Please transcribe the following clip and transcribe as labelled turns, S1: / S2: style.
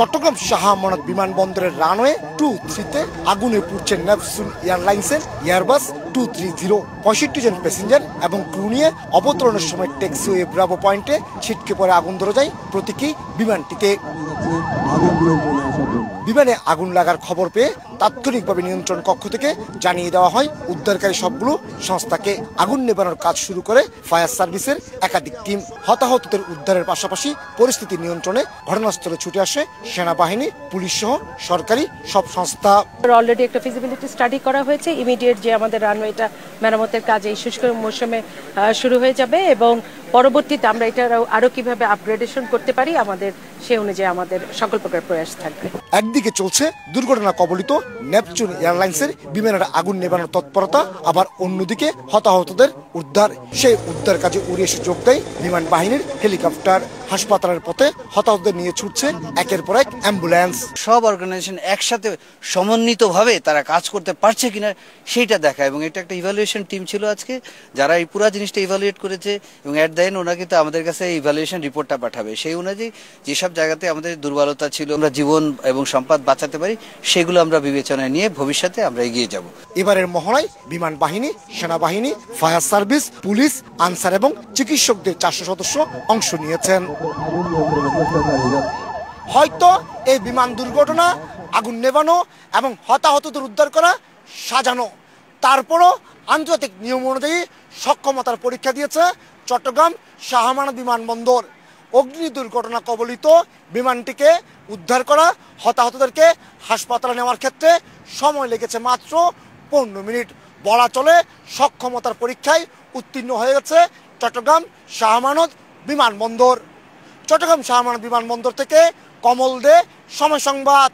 S1: চট্টগ্রাম শাহ আমানত বিমানবন্দরের রানওয়ে 2-3-তে আগুনে পুড়ছে নেপচুন এয়ারলাইন্সের এয়ারবাস 230। 65 জন প্যাসেঞ্জার এবং ক্রু নিয়ে অবতরণের সময় টেক্সিওয়ে ব্রাভো পয়েন্টে ছিটকে পড়ে আগুন ধরে যায় প্রতীকী বিমানটিতে। বিমানে আগুন লাগার খবর পেয়ে তাৎক্ষণিকভাবে নিয়ন্ত্রণ কক্ষ থেকে জানিয়ে দেওয়া হয় উদ্ধারকারী সবগুলো সংস্থাকে। আগুন নেভানোর কাজ শুরু করে ফায়ার সার্ভিসের একাধিক টিম। হতাহতদের উদ্ধারের পাশাপাশি পরিস্থিতি নিয়ন্ত্রণে ঘটনাস্থলে ছুটে আসে সেনাবাহিনী, পুলিশ সহ সরকারি সব সংস্থা।
S2: অলরেডি একটা ফিজিবিলিটি স্টাডি করা হয়েছে। ইমিডিয়েট যে আমাদের রানওয়েটা মেরামতের কাজ এই শুষ্ক মৌসুমে শুরু হয়ে যাবে এবং পরবর্তীতে আমরা এটা আরো কিভাবে আপগ্রেডেশন করতে পারি আমাদের সে অনুযায়ী আমাদের সকল প্রকার প্রয়াস থাকবে।
S1: একদিকে চলছে দুর্ঘটনা কবলিত নেপচুন এয়ারলাইন্সের বিমানের আগুন নেভানোর তৎপরতা, আবার অন্যদিকে হতাহতদের উদ্ধার। সেই উদ্ধার কাজে উড়ে এসে যোগ দেয় বিমান বাহিনীর হেলিকপ্টার। হাসপাতালের পথে হতাহতদের নিয়ে ছুটছে একের পর এক অ্যাম্বুলেন্স।
S3: সব অর্গানাইজেশন একসাথে সমন্বিতভাবে তারা কাজ করতে পারছে কিনা সেইটা দেখা, এবং এটা একটা ইভ্যালুয়েশন টিম ছিল আজকে যারা এই পুরো জিনিসটা ইভ্যালুয়েট করেছে, এবং এট দ্য এন্ড ওরা কিন্তু আমাদের কাছে ইভ্যালুয়েশন রিপোর্টটা পাঠাবে। সেই অনুযায়ী যেসব জায়গাতে আমাদের দুর্বলতা ছিল, আমরা জীবন এবং সম্পদ বাঁচাতে পারি, সেগুলো আমরা বিবেচনায় নিয়ে ভবিষ্যতে আমরা এগিয়ে যাব।
S1: এবারের মহড়ায় বিমান বাহিনী, সেনাবাহিনী, ফায়ার সার্ভিস, পুলিশ, আনসার এবং চিকিৎসকদের 400 সদস্য অংশ নিয়েছেন। হয়তো এই বিমান দুর্ঘটনা, আগুন নেভানো এবং হতাহতদের উদ্ধার করা সাজানো, তারপরও আন্তর্জাতিক নিয়ম অনুযায়ী সক্ষমতার পরীক্ষা দিয়েছে চট্টগ্রাম শাহ আমানত বিমানবন্দর। অগ্নি দুর্ঘটনা কবলিত বিমানটিকে উদ্ধার করা, হতাহতদেরকে হাসপাতালে নেওয়ার ক্ষেত্রে সময় লেগেছে মাত্র 15 মিনিট। বলা চলে সক্ষমতার পরীক্ষায় উত্তীর্ণ হয়ে গেছে চট্টগ্রাম শাহ আমানত বিমানবন্দর। চট্টগ্রাম শাহ আমানত বিমানবন্দর থেকে কমল দে, সময় সংবাদ।